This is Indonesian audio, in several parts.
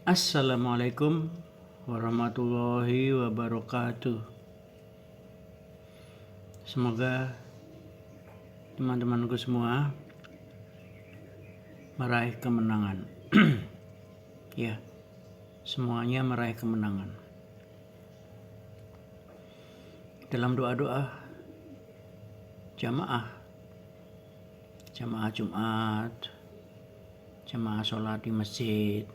Assalamualaikum warahmatullahi wabarakatuh. Semoga teman-temanku semua meraih kemenangan. Ya, semuanya meraih kemenangan. Dalam doa-doa jamaah Jumat, jamaah sholat di masjid,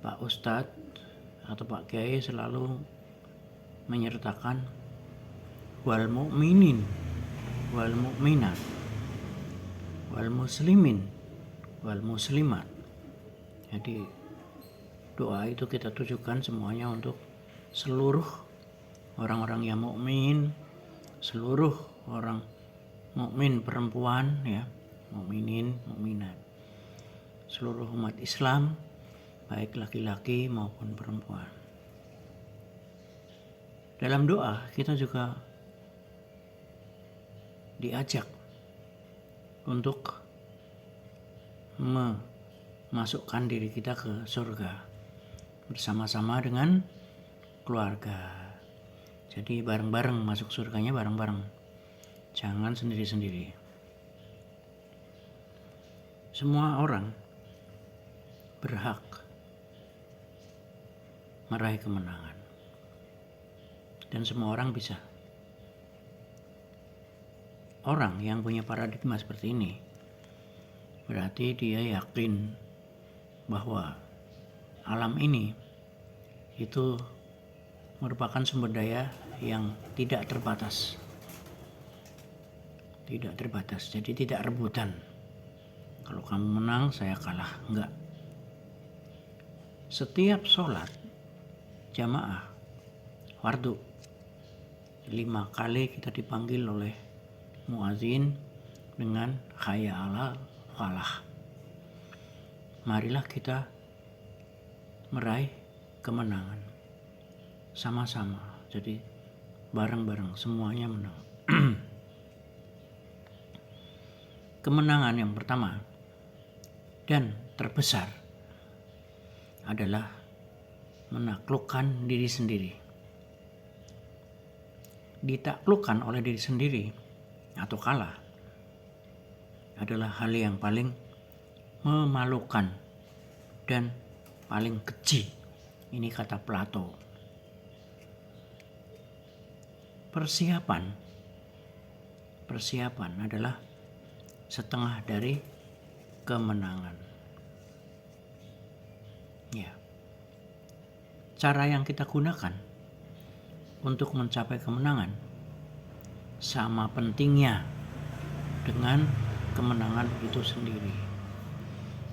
Pak Ustadz atau Pak Kiai selalu menyertakan wal mu'minin wal mu'minat wal muslimin wal muslimat. Jadi doa itu kita tujukan semuanya untuk seluruh orang-orang yang mukmin, seluruh orang mukmin perempuan, ya, mukminin, mukminat, seluruh umat Islam, baik laki-laki maupun perempuan. Dalam doa kita juga diajak untuk memasukkan diri kita ke surga bersama-sama dengan keluarga. Jadi bareng-bareng masuk surganya, bareng-bareng, jangan sendiri-sendiri. Semua orang berhak meraih kemenangan dan semua orang bisa. Orang yang punya paradigma seperti ini berarti dia yakin bahwa alam ini itu merupakan sumber daya yang tidak terbatas. Tidak terbatas, jadi tidak rebutan. Kalau kamu menang, saya kalah. Enggak. Setiap sholat jamaah fardu 5 kali kita dipanggil oleh muazin dengan hayya 'alal falah. Marilah kita meraih kemenangan sama-sama. Jadi bareng-bareng semuanya menang. Kemenangan yang pertama dan terbesar adalah menaklukkan diri sendiri. Ditaklukkan oleh diri sendiri atau kalah adalah hal yang paling memalukan dan paling keji. Ini kata Plato. Persiapan adalah setengah dari kemenangan. Ya. Cara yang kita gunakan untuk mencapai kemenangan sama pentingnya dengan kemenangan itu sendiri.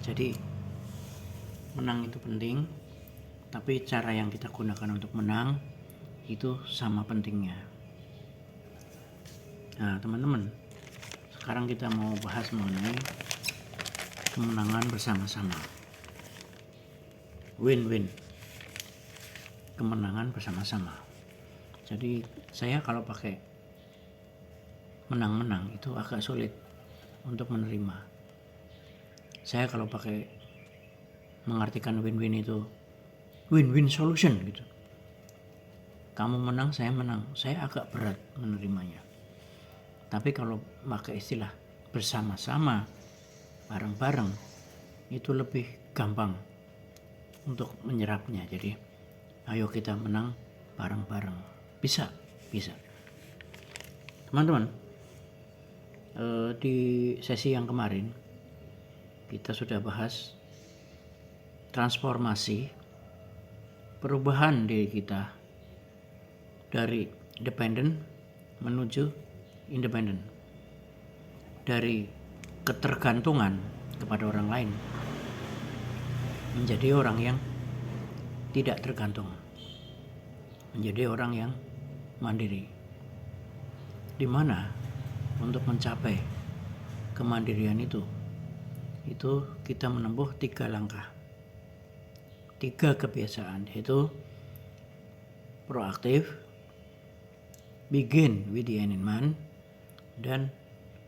Jadi menang itu penting, tapi cara yang kita gunakan untuk menang itu sama pentingnya. Nah, teman-teman, sekarang kita mau bahas mengenai kemenangan bersama-sama. Win-win. Kemenangan bersama-sama. Jadi saya kalau pakai menang-menang itu agak sulit untuk menerima. Saya kalau pakai mengartikan win-win itu win-win solution gitu. Kamu menang, saya menang. Saya agak berat menerimanya. Tapi kalau pakai istilah bersama-sama, bareng-bareng, itu lebih gampang untuk menyerapnya. Jadi ayo kita menang bareng-bareng. Bisa. Teman-teman, di sesi yang kemarin kita sudah bahas transformasi perubahan diri kita dari dependent menuju independen, dari ketergantungan kepada orang lain menjadi orang yang tidak tergantung, menjadi orang yang mandiri. Di mana untuk mencapai kemandirian itu kita menempuh 3 langkah, 3 kebiasaan, yaitu proaktif, begin with the end in mind, dan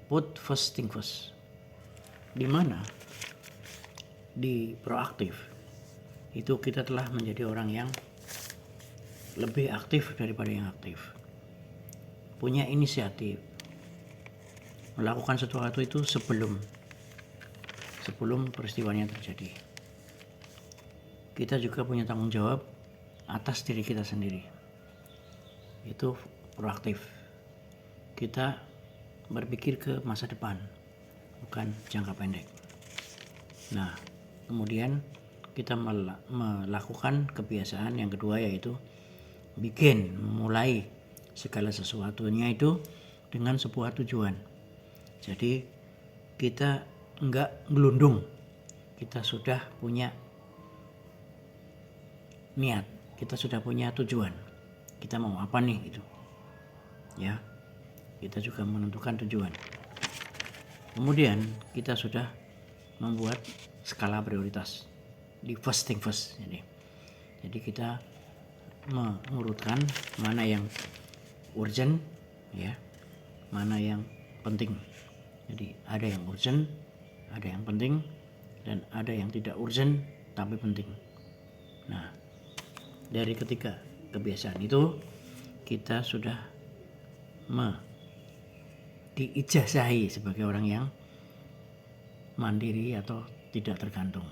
put first thing first. Di mana di proaktif itu kita telah menjadi orang yang lebih aktif daripada yang aktif, punya inisiatif, melakukan sesuatu itu sebelum peristiwanya terjadi. Kita juga punya tanggung jawab atas diri kita sendiri, itu proaktif. Kita berpikir ke masa depan, bukan jangka pendek. Nah, kemudian kita melakukan kebiasaan yang kedua, yaitu memulai segala sesuatunya itu dengan sebuah tujuan. Jadi kita enggak gelundung, kita sudah punya niat, kita sudah punya tujuan, kita mau apa nih gitu ya. Kita juga menentukan tujuan, kemudian kita sudah membuat skala prioritas di first thing first. Jadi kita mengurutkan mana yang urgent ya, mana yang penting. Jadi ada yang urgent, ada yang penting, dan ada yang tidak urgent tapi penting. Nah, dari ketiga kebiasaan itu kita sudah diijazahi sebagai orang yang mandiri atau tidak tergantung,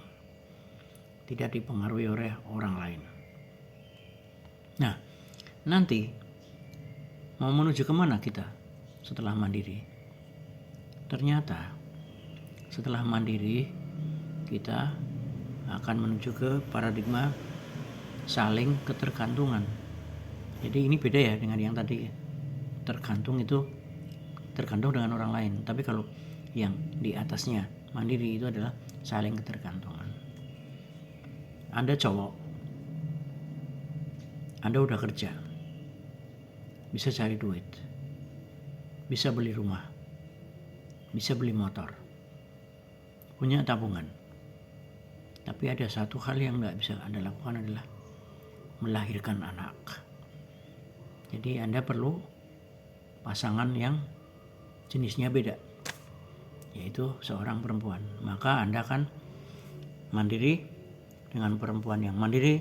tidak dipengaruhi oleh orang lain. Nah, nanti mau menuju kemana kita setelah mandiri? Ternyata setelah mandiri kita akan menuju ke paradigma saling ketergantungan. Jadi ini beda ya dengan yang tadi. Tergantung itu tergantung dengan orang lain, tapi kalau yang di atasnya mandiri itu adalah saling ketergantungan. Anda cowok, Anda udah kerja, bisa cari duit, bisa beli rumah, bisa beli motor, punya tabungan. Tapi ada satu hal yang nggak bisa Anda lakukan, adalah melahirkan anak. Jadi Anda perlu pasangan yang jenisnya beda, yaitu seorang perempuan. Maka Anda akan mandiri dengan perempuan yang mandiri,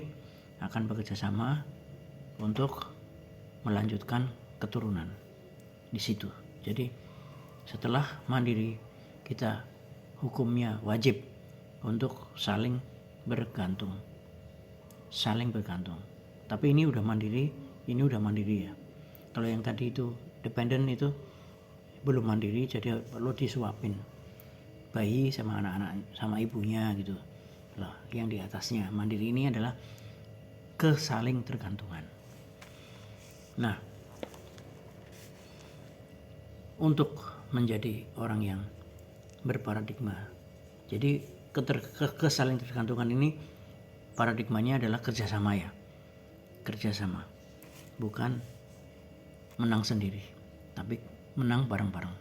akan bekerja sama untuk melanjutkan keturunan di situ. Jadi setelah mandiri kita hukumnya wajib untuk saling bergantung. Tapi ini udah mandiri, ini udah mandiri ya. Kalau yang tadi itu dependent, itu belum mandiri, jadi perlu disuapin bayi sama anak-anak sama ibunya gitu loh. Yang di atasnya mandiri ini adalah kesaling tergantungan. Nah, untuk menjadi orang yang berparadigma, jadi kesaling tergantungan ini paradigmanya adalah kerjasama ya, kerjasama, bukan menang sendiri, tapi menang bareng-bareng.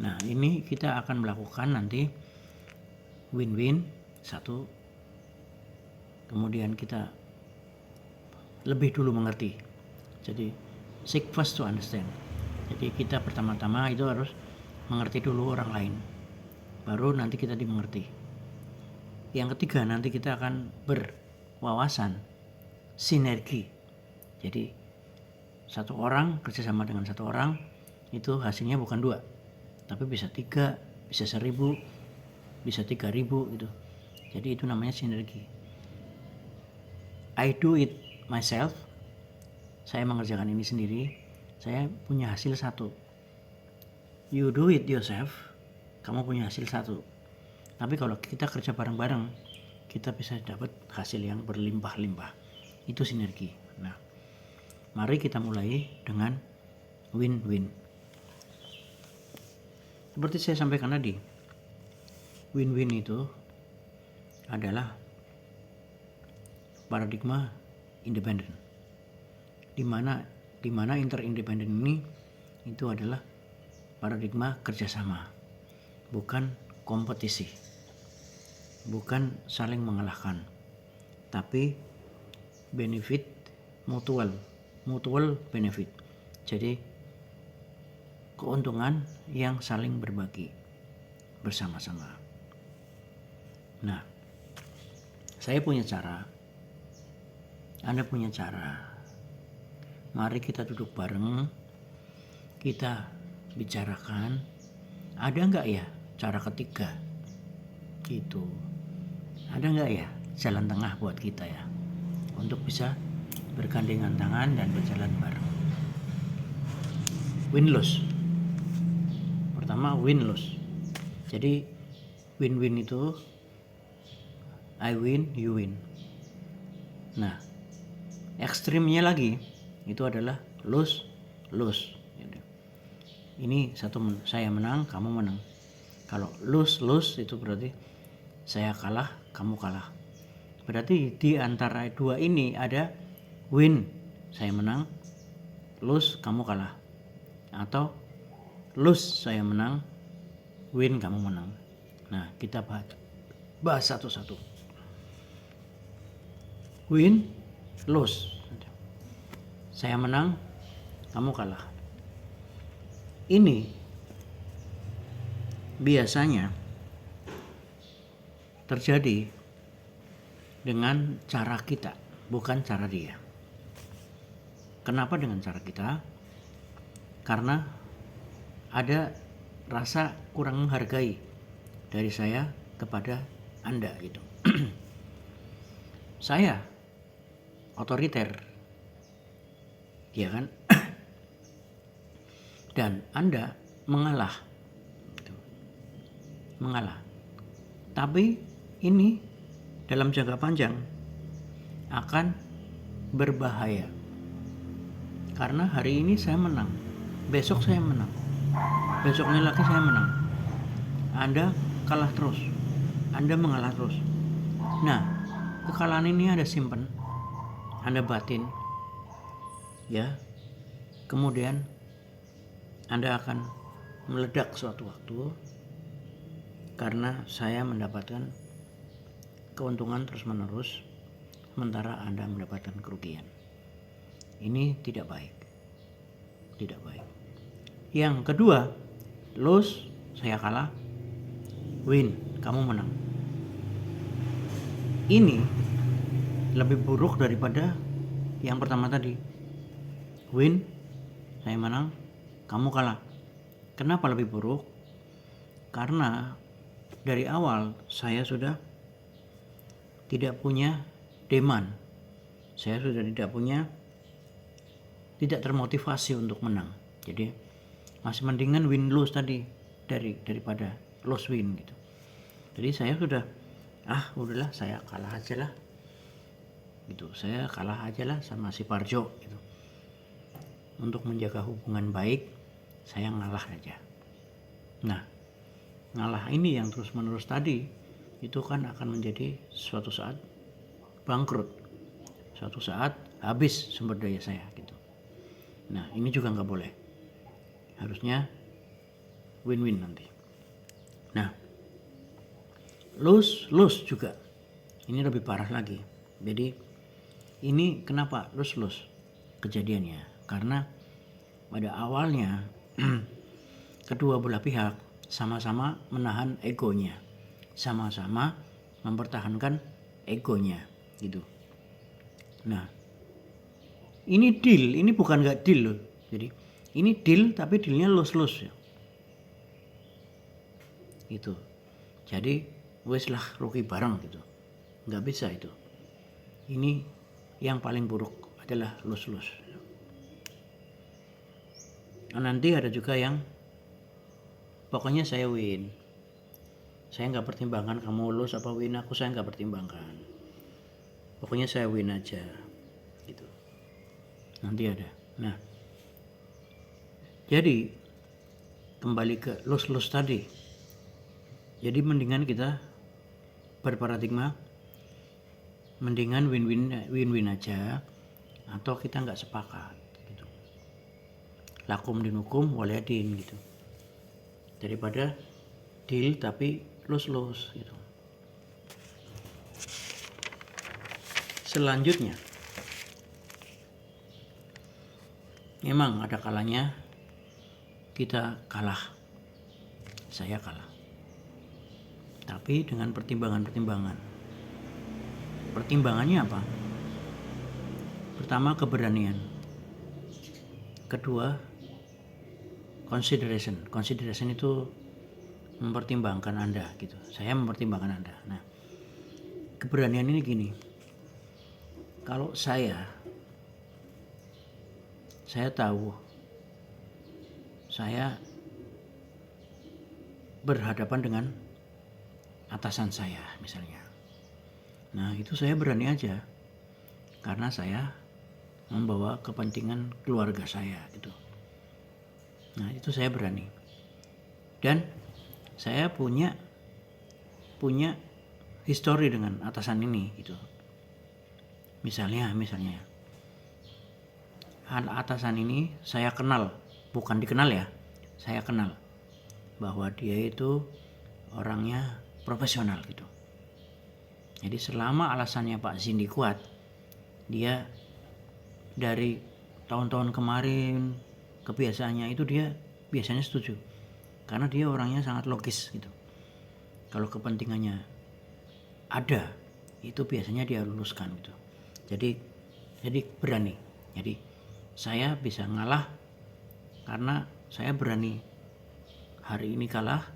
Nah, ini kita akan melakukan nanti win-win satu, kemudian kita lebih dulu mengerti. Jadi seek first to understand. Jadi kita pertama-tama itu harus mengerti dulu orang lain, baru nanti kita dimengerti. Yang ketiga, nanti kita akan berwawasan sinergi. Jadi satu orang kerjasama dengan satu orang, itu hasilnya bukan 2, tapi bisa 3, bisa 1000, bisa 3000 gitu. Jadi itu namanya sinergi. I do it myself, saya mengerjakan ini sendiri, saya punya hasil 1. You do it yourself, kamu punya hasil 1. Tapi kalau kita kerja bareng-bareng, kita bisa dapat hasil yang berlimpah-limpah. Itu sinergi. Nah, mari kita mulai dengan win-win. Seperti saya sampaikan tadi, win-win itu adalah paradigma independen. Di mana interindependen ini itu adalah paradigma kerjasama, bukan kompetisi, bukan saling mengalahkan, tapi benefit mutual benefit. Jadi keuntungan yang saling berbagi bersama-sama. Nah, Saya punya cara, Anda punya cara. Mari kita duduk bareng, kita bicarakan, ada nggak ya cara ketiga? Gitu. Ada nggak ya jalan tengah buat kita ya, untuk bisa bergandengan tangan dan berjalan bareng. Win-lose. Pertama win-lose. Jadi win-win itu I win, you win. Nah, ekstrimnya lagi itu adalah lose. Ini saya menang, kamu menang. Kalau lose itu berarti saya kalah, kamu kalah. Berarti di antara dua ini ada win, saya menang, lose, kamu kalah. Atau lose, saya menang, win, kamu menang. Nah, kita bahas satu-satu. Win, lose. Saya menang, kamu kalah. Ini biasanya terjadi dengan cara kita, bukan cara dia. Kenapa dengan cara kita? Karena ada rasa kurang menghargai dari saya kepada Anda gitu. Saya otoriter, ya kan? Dan Anda mengalah, gitu. Mengalah. Tapi ini dalam jangka panjang akan berbahaya. Karena hari ini saya menang, besok saya menang, besoknya lagi saya menang. Anda kalah terus, Anda mengalah terus. Nah, kekalahan ini Anda simpan, Anda batin, ya. Kemudian Anda akan meledak suatu waktu karena saya mendapatkan keuntungan terus-menerus, sementara Anda mendapatkan kerugian. Ini tidak baik. Tidak baik. Yang kedua, lose, saya kalah, win, kamu menang. Ini lebih buruk daripada yang pertama tadi. Win, saya menang, kamu kalah. Kenapa lebih buruk? Karena dari awal saya sudah tidak punya demand. Saya sudah tidak termotivasi untuk menang. Jadi masih mendingan win lose tadi daripada lose win gitu. Jadi saya sudah udahlah, saya kalah aja lah gitu. Saya kalah aja lah sama si Parjo gitu. Untuk menjaga hubungan baik, saya ngalah aja. Nah, ngalah ini yang terus menerus tadi itu kan akan menjadi suatu saat bangkrut, suatu saat habis sumber daya saya gitu. Nah, ini juga nggak boleh, harusnya win-win nanti. Nah, lose juga ini lebih parah lagi. Jadi ini kenapa lose kejadiannya? Karena pada awalnya kedua belah pihak sama-sama menahan egonya, sama-sama mempertahankan egonya gitu. Nah, ini deal, ini bukan nggak deal loh. Jadi ini deal tapi dealnya lose ya. Gitu. Jadi wes lah rugi bareng gitu. Nggak bisa itu. Ini yang paling buruk adalah lose. Nanti ada juga yang pokoknya saya win. Saya nggak pertimbangkan kamu lose apa win aku, saya nggak pertimbangkan. Pokoknya saya win aja gitu. Nanti ada. Nah, jadi kembali ke lose tadi. Jadi mendingan kita berparadigma mendingan win-win aja, atau kita nggak sepakat gitu. Lakum dinukum waliyadin gitu. Daripada deal tapi lose gitu. Selanjutnya, memang ada kalanya kita kalah, saya kalah, tapi dengan pertimbangan. Pertimbangannya apa? Pertama, keberanian. Kedua, consideration. Consideration itu mempertimbangkan Anda gitu. Saya mempertimbangkan Anda. Nah, keberanian ini gini. Kalau saya tahu saya berhadapan dengan atasan saya misalnya. Nah, itu saya berani aja karena saya membawa kepentingan keluarga saya gitu. Nah, itu saya berani. Dan saya punya histori dengan atasan ini gitu. Misalnya atasan ini saya kenal, bukan dikenal ya, saya kenal bahwa dia itu orangnya profesional gitu. Jadi selama alasannya Pak Zindi kuat, dia dari tahun-tahun kemarin kebiasaannya itu dia biasanya setuju, karena dia orangnya sangat logis gitu. Kalau kepentingannya ada, itu biasanya dia luluskan gitu. Jadi berani. Jadi saya bisa ngalah karena saya berani. Hari ini kalah,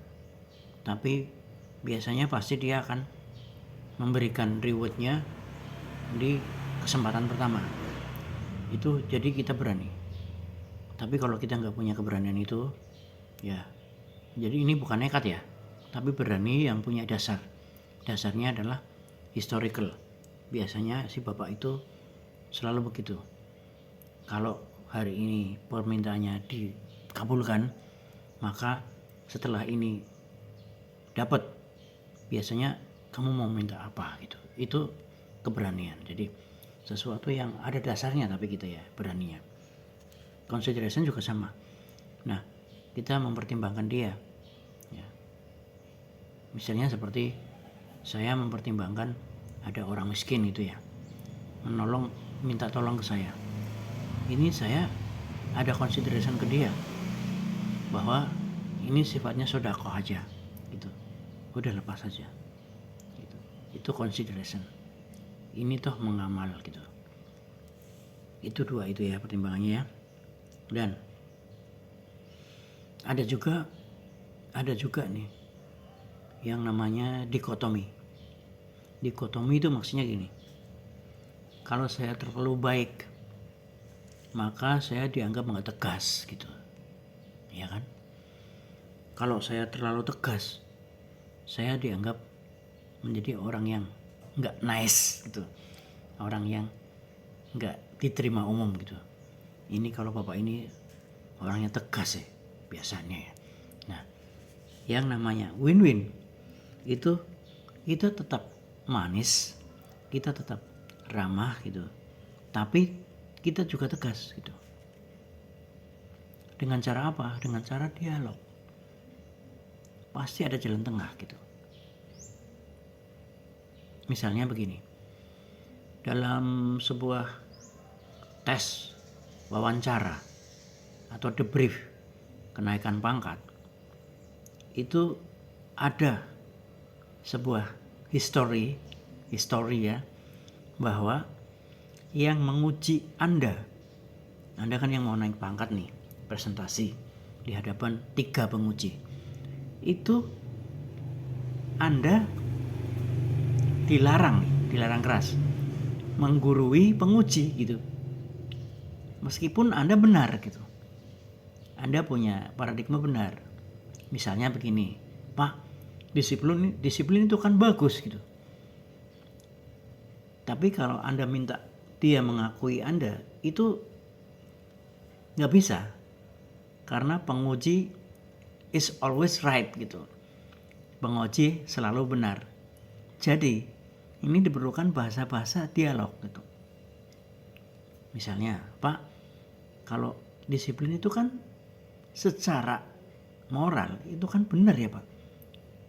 tapi biasanya pasti dia akan memberikan rewardnya di kesempatan pertama. Itu jadi kita berani. Tapi kalau kita nggak punya keberanian itu, ya, jadi ini bukan nekat ya, tapi berani yang punya dasar. Dasarnya adalah historical. Biasanya si bapak itu selalu begitu. Kalau hari ini permintaannya dikabulkan, maka setelah ini dapat, biasanya kamu mau minta apa gitu. Itu keberanian. Jadi sesuatu yang ada dasarnya tapi kita ya beraninya. Consideration juga sama. Nah, kita mempertimbangkan dia. Ya. Misalnya seperti saya mempertimbangkan ada orang miskin itu ya, minta tolong ke saya. Ini saya ada consideration ke dia bahwa ini sifatnya sedekah aja gitu. Udah lepas aja gitu. Itu consideration. Ini toh mengamal gitu. Itu dua itu ya pertimbangannya ya. Dan ada juga nih yang namanya dikotomi. Dikotomi itu maksudnya gini. Kalau saya terlalu baik, maka saya dianggap nggak tegas gitu. Ya kan? Kalau saya terlalu tegas, saya dianggap menjadi orang yang nggak nice gitu. Orang yang nggak diterima umum gitu. Ini kalau bapak ini orangnya tegas ya biasanya ya. Nah, yang namanya win-win itu kita tetap manis, kita tetap ramah gitu, tapi kita juga tegas gitu. Dengan cara apa? Dengan cara dialog. Pasti ada jalan tengah gitu. Misalnya begini, dalam sebuah tes wawancara atau debrief kenaikan pangkat, itu ada sebuah histori ya, bahwa yang menguji Anda kan yang mau naik pangkat nih, presentasi di hadapan 3 penguji, itu Anda dilarang keras menggurui penguji gitu. Meskipun Anda benar gitu, Anda punya paradigma benar. Misalnya begini, Pak, disiplin itu kan bagus gitu. Tapi kalau Anda minta dia mengakui Anda, itu nggak bisa, karena penguji is always right gitu. Penguji selalu benar. Jadi ini diperlukan bahasa-bahasa dialog gitu. Misalnya, Pak, kalau disiplin itu kan secara moral itu kan benar ya Pak.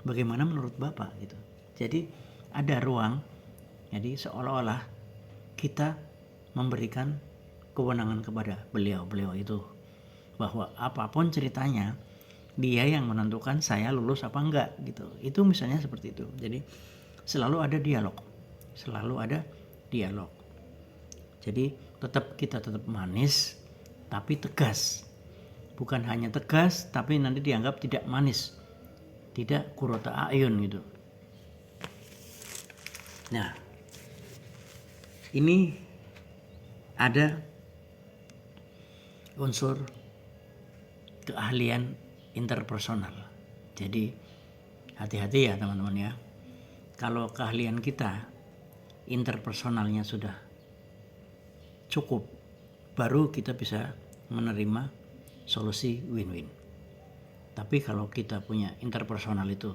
Bagaimana menurut Bapak gitu. Jadi ada ruang, jadi seolah-olah kita memberikan kewenangan kepada beliau itu, bahwa apapun ceritanya dia yang menentukan saya lulus apa enggak gitu. Itu misalnya seperti itu. Jadi selalu ada dialog. selalu ada dialog. Jadi kita tetap manis tapi tegas. Bukan hanya tegas tapi nanti dianggap tidak manis, tidak kurota ayun gitu. Nah, ini ada unsur keahlian interpersonal. Jadi hati-hati ya teman-teman ya. Kalau keahlian kita interpersonalnya sudah cukup, baru kita bisa menerima solusi win-win. Tapi kalau kita punya interpersonal itu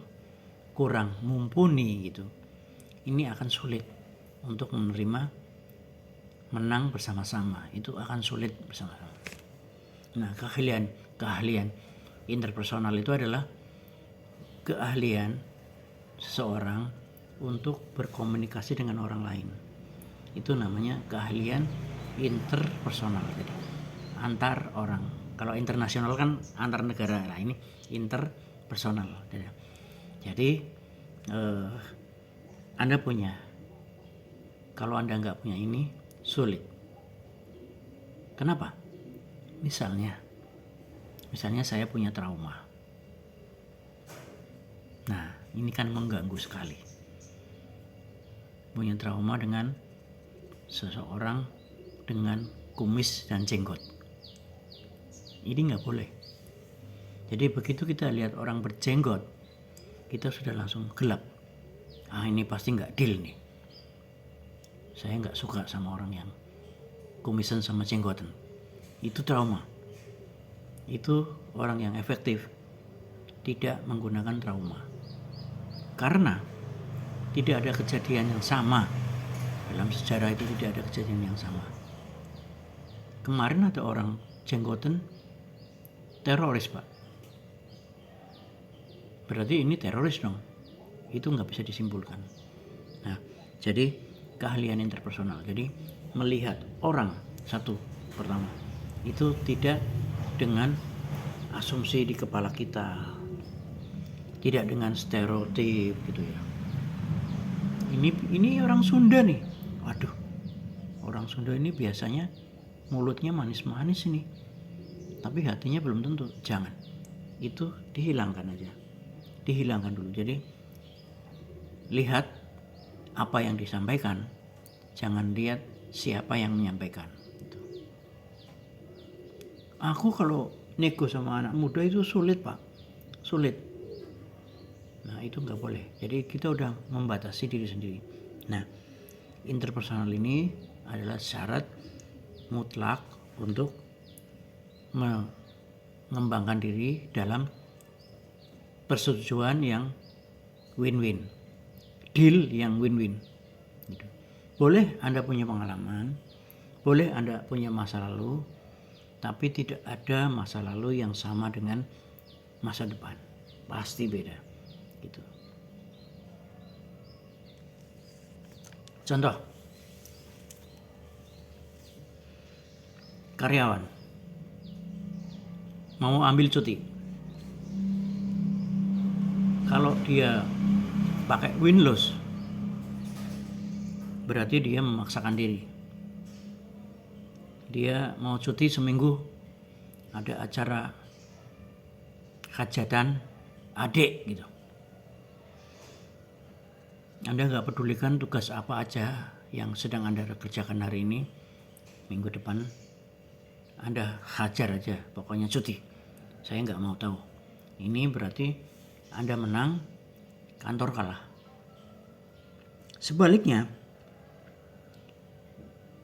kurang mumpuni gitu, ini akan sulit untuk menerima menang bersama-sama. Itu akan sulit bersama-sama. Nah, keahlian interpersonal itu adalah keahlian seseorang untuk berkomunikasi dengan orang lain. Itu namanya keahlian interpersonal, jadi antar orang. Kalau internasional kan antar negara, nah ini interpersonal. Jadi Anda punya. Kalau Anda nggak punya ini, sulit. Kenapa? Misalnya saya punya trauma. Nah, ini kan mengganggu sekali. Punya trauma dengan seseorang dengan kumis dan jenggot. Ini nggak boleh. Jadi begitu kita lihat orang berjenggot, kita sudah langsung gelap. Ini pasti nggak deal nih. Saya nggak suka sama orang yang kumisan sama jenggotan. Itu trauma. Itu orang yang efektif tidak menggunakan trauma. Karena tidak ada kejadian yang sama. Dalam sejarah itu tidak ada kejadian yang sama. Kemarin ada orang jenggotan teroris, Pak. Berarti ini teroris dong. Itu nggak bisa disimpulkan. Nah, jadi keahlian interpersonal. Jadi melihat orang satu pertama itu tidak dengan asumsi di kepala kita, tidak dengan stereotip gitu ya. Ini orang Sunda nih. Waduh, orang Sunda ini biasanya mulutnya manis-manis ini, tapi hatinya belum tentu. Jangan, itu dihilangkan aja, dihilangkan dulu. Jadi lihat apa yang disampaikan, jangan lihat siapa yang menyampaikan. Aku kalau nego sama anak muda itu sulit, Pak, sulit. Nah, itu nggak boleh. Jadi kita udah membatasi diri sendiri. Nah, interpersonal ini adalah syarat mutlak untuk mengembangkan diri dalam persetujuan yang win-win, deal yang win-win gitu. Boleh Anda punya pengalaman, boleh Anda punya masa lalu, tapi tidak ada masa lalu yang sama dengan masa depan. Pasti beda gitu. Contoh, karyawan mau ambil cuti. Kalau dia pakai win-lose, berarti dia memaksakan diri. Dia mau cuti seminggu, ada acara hajatan adik gitu. Anda nggak pedulikan tugas apa aja yang sedang Anda kerjakan hari ini, minggu depan Anda hajar aja, pokoknya cuti. Saya nggak mau tahu. Ini berarti Anda menang, kantor kalah. Sebaliknya,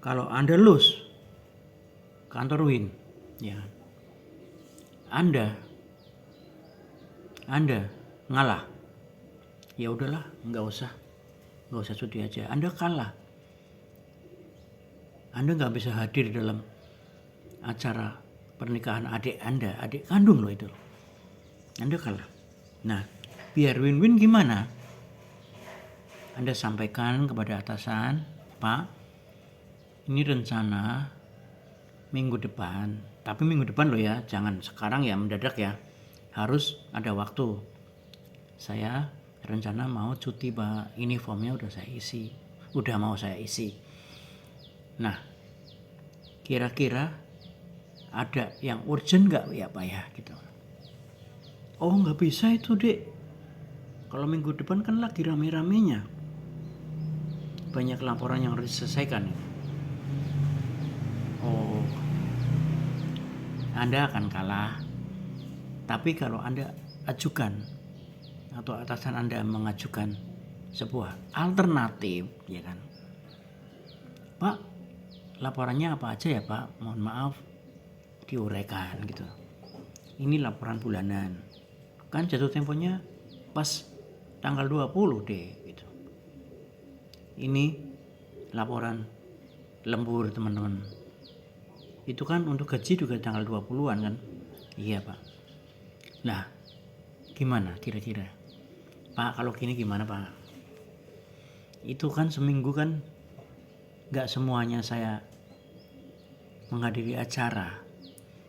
kalau Anda lose, kantor win. Ya, Anda ngalah. Ya udahlah, nggak usah cuti aja. Anda kalah. Anda nggak bisa hadir dalam acara pernikahan adik Anda, adik kandung loh itu. Anda kalah. Nah, biar win-win gimana? Anda sampaikan kepada atasan, Pak, ini rencana minggu depan. Tapi minggu depan loh ya, jangan sekarang ya, mendadak ya. Harus ada waktu. Saya rencana mau cuti, Pak. Ini formnya udah saya isi. udah mau saya isi. Nah, kira-kira ada yang urgent nggak ya Pak ya gitu. Oh nggak bisa itu Dek, kalau minggu depan kan lagi rame-ramenya, banyak laporan yang harus diselesaikan. Oh, Anda akan kalah. Tapi kalau Anda ajukan atau atasan Anda mengajukan sebuah alternatif, ya kan, Pak, laporannya apa aja ya Pak, mohon maaf, diuraikan gitu. Ini laporan bulanan, kan jatuh temponya pas tanggal 20 deh gitu. Ini laporan lembur teman-teman, itu kan untuk gaji juga tanggal 20-an kan. Iya Pak. Nah, gimana kira-kira Pak, kalau gini gimana Pak? Itu kan seminggu kan gak semuanya saya menghadiri acara.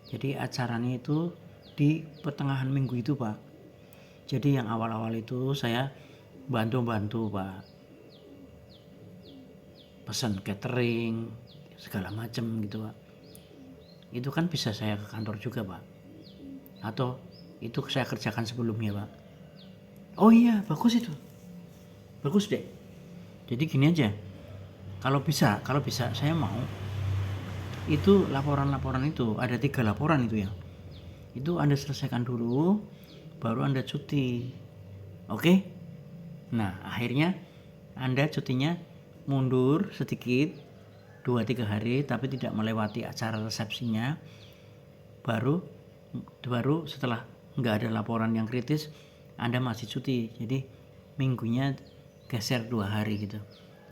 Jadi acaranya itu di pertengahan minggu itu Pak. Jadi yang awal-awal itu saya bantu-bantu Pak, pesan catering segala macam gitu Pak. Itu kan bisa saya ke kantor juga Pak, atau itu saya kerjakan sebelumnya Pak. Oh iya, bagus itu, bagus deh. Jadi gini aja, kalau bisa saya mau itu laporan-laporan itu, ada 3 laporan itu ya, itu Anda selesaikan dulu baru Anda cuti. Oke? Nah akhirnya Anda cutinya mundur sedikit 2-3 hari, tapi tidak melewati acara resepsinya. Baru setelah nggak ada laporan yang kritis Anda masih cuti, jadi minggunya geser 2 hari gitu,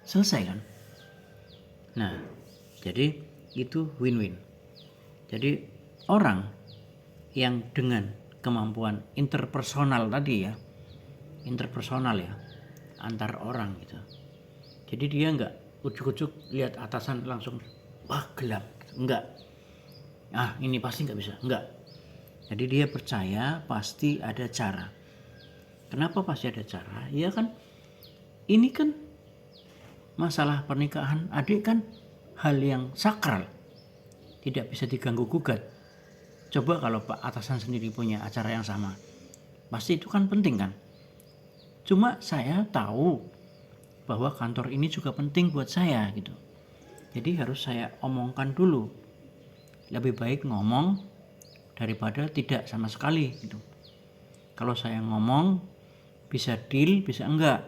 selesai kan. Nah jadi itu win-win. Jadi orang yang dengan kemampuan interpersonal tadi ya, interpersonal ya, antar orang gitu, jadi dia nggak ujuk-ujuk lihat atasan langsung wah gelap, enggak, ini pasti nggak bisa, enggak. Jadi dia percaya pasti ada cara. Kenapa pasti ada cara? Ya kan ini kan masalah pernikahan adik kan hal yang sakral, tidak bisa diganggu gugat. Coba kalau Pak atasan sendiri punya acara yang sama, pasti itu kan penting kan. Cuma saya tahu bahwa kantor ini juga penting buat saya gitu, jadi harus saya omongkan dulu. Lebih baik ngomong daripada tidak sama sekali gitu. Kalau saya ngomong bisa deal bisa enggak,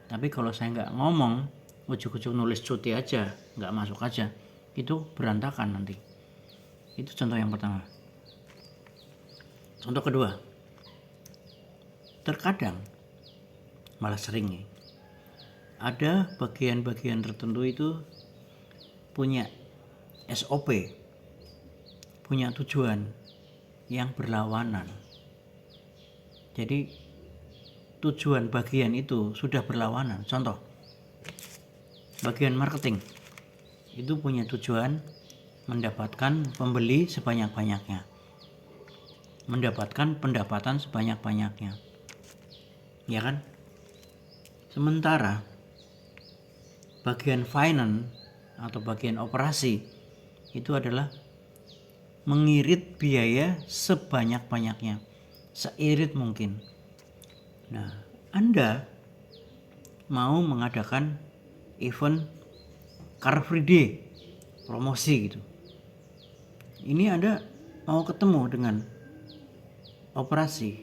tapi kalau saya enggak ngomong ujuk-ujuk nulis cuti aja, enggak masuk aja, itu berantakan nanti. Itu contoh yang pertama. Contoh kedua, terkadang malah sering nih, ada bagian-bagian tertentu itu punya SOP, punya tujuan yang berlawanan. Jadi tujuan bagian itu sudah berlawanan. Contoh, bagian marketing itu punya tujuan mendapatkan pembeli sebanyak-banyaknya, mendapatkan pendapatan sebanyak-banyaknya, ya kan. Sementara bagian finance atau bagian operasi itu adalah mengirit biaya sebanyak-banyaknya, seirit mungkin. Nah, Anda mau mengadakan event Car Free Day, promosi gitu. Ini Anda mau ketemu dengan operasi,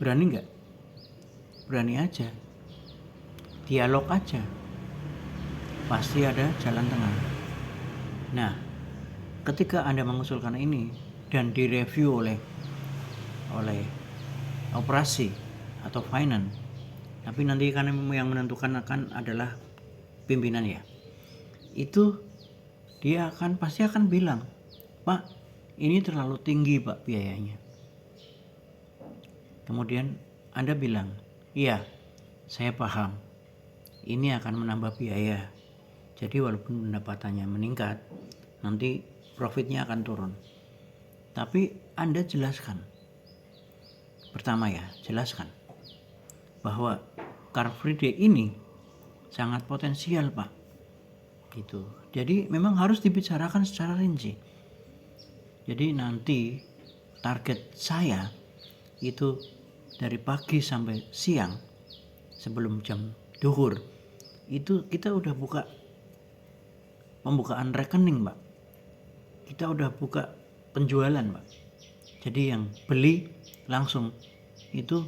berani nggak? Berani aja, dialog aja, pasti ada jalan tengah. Nah, ketika Anda mengusulkan ini dan direview oleh operasi atau finance, tapi nanti kan yang menentukan akan adalah pimpinan ya, itu dia pasti akan bilang, Pak ini terlalu tinggi Pak biayanya. Kemudian Anda bilang, iya saya paham, ini akan menambah biaya, jadi walaupun pendapatannya meningkat, nanti profitnya akan turun. Tapi Anda jelaskan, pertama ya, jelaskan bahwa Car Free Day ini sangat potensial Pak. Gitu. Jadi memang harus dibicarakan secara rinci. Jadi nanti target saya itu dari pagi sampai siang sebelum jam duhur itu kita udah buka pembukaan rekening Pak. Kita udah buka penjualan Pak. Jadi yang beli langsung itu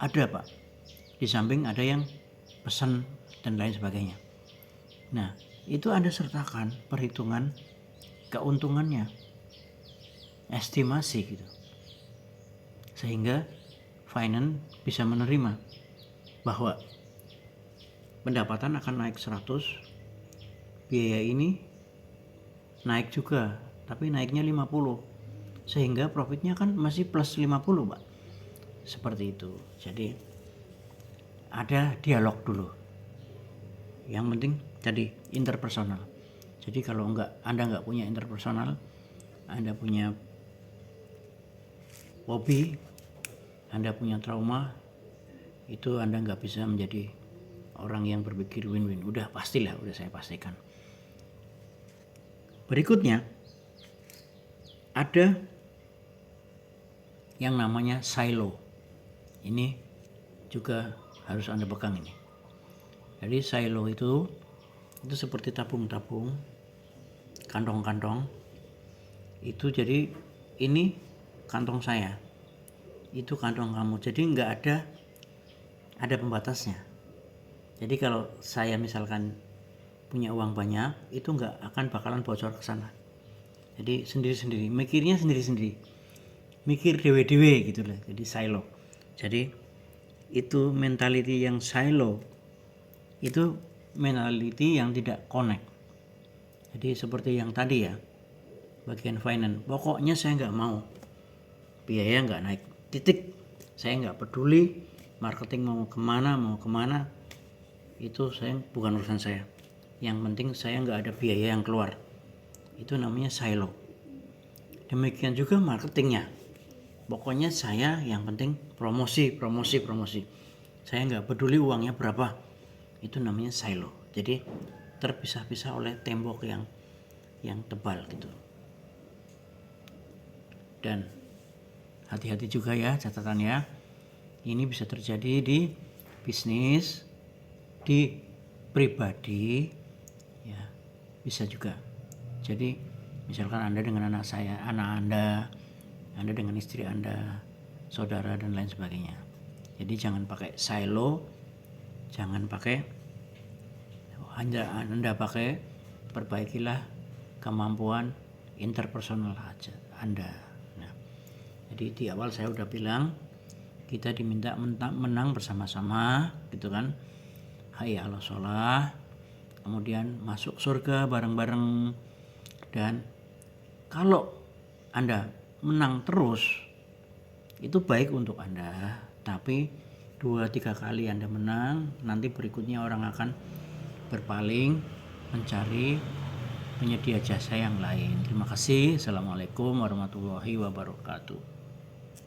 ada Pak. Di samping ada yang pesan dan lain sebagainya. Nah, itu Anda sertakan perhitungan keuntungannya, estimasi gitu. Sehingga finance bisa menerima bahwa pendapatan akan naik 100, biaya ini naik juga, tapi naiknya 50. Sehingga profitnya kan masih plus 50 Pak. Seperti itu. Jadi ada dialog dulu. Yang penting tadi interpersonal. Jadi kalau Anda nggak punya interpersonal, Anda punya hobi, Anda punya trauma, itu Anda nggak bisa menjadi orang yang berpikir win-win. Udah pastilah, udah saya pastikan. Berikutnya ada yang namanya silo. Ini juga harus Anda pegang ini. Jadi silo itu seperti tabung-tabung, kantong-kantong. Itu jadi ini kantong saya, itu kantong kamu. Jadi nggak ada pembatasnya. Jadi kalau saya misalkan punya uang banyak, itu nggak akan bakalan bocor ke sana. Jadi sendiri-sendiri, mikirnya sendiri-sendiri, mikir dewe-dewe gitu lah. Jadi silo. Jadi itu mentality yang silo, itu mentality yang tidak connect. Jadi seperti yang tadi ya, bagian finance, pokoknya saya nggak mau biaya nggak naik, titik. Saya nggak peduli marketing mau kemana, itu saya bukan urusan saya. Yang penting saya nggak ada biaya yang keluar. Itu namanya silo. Demikian juga marketingnya, pokoknya saya yang penting promosi. Saya nggak peduli uangnya berapa. Itu namanya silo. Jadi terpisah-pisah oleh tembok yang tebal gitu. Dan hati-hati juga ya, catatannya. Ini bisa terjadi di bisnis, di pribadi, ya bisa juga. Jadi misalkan Anda dengan anak Anda dengan istri Anda, saudara dan lain sebagainya. Jadi jangan pakai silo, jangan pakai Anda pakai, perbaikilah kemampuan interpersonal aja Anda. Nah, jadi di awal saya udah bilang kita diminta menang bersama-sama gitu kan. Hayya 'alas shalah, kemudian masuk surga bareng-bareng. Dan kalau Anda menang terus, itu baik untuk Anda, tapi 2-3 kali Anda menang, nanti berikutnya orang akan berpaling mencari penyedia jasa yang lain. Terima kasih. Assalamualaikum warahmatullahi wabarakatuh.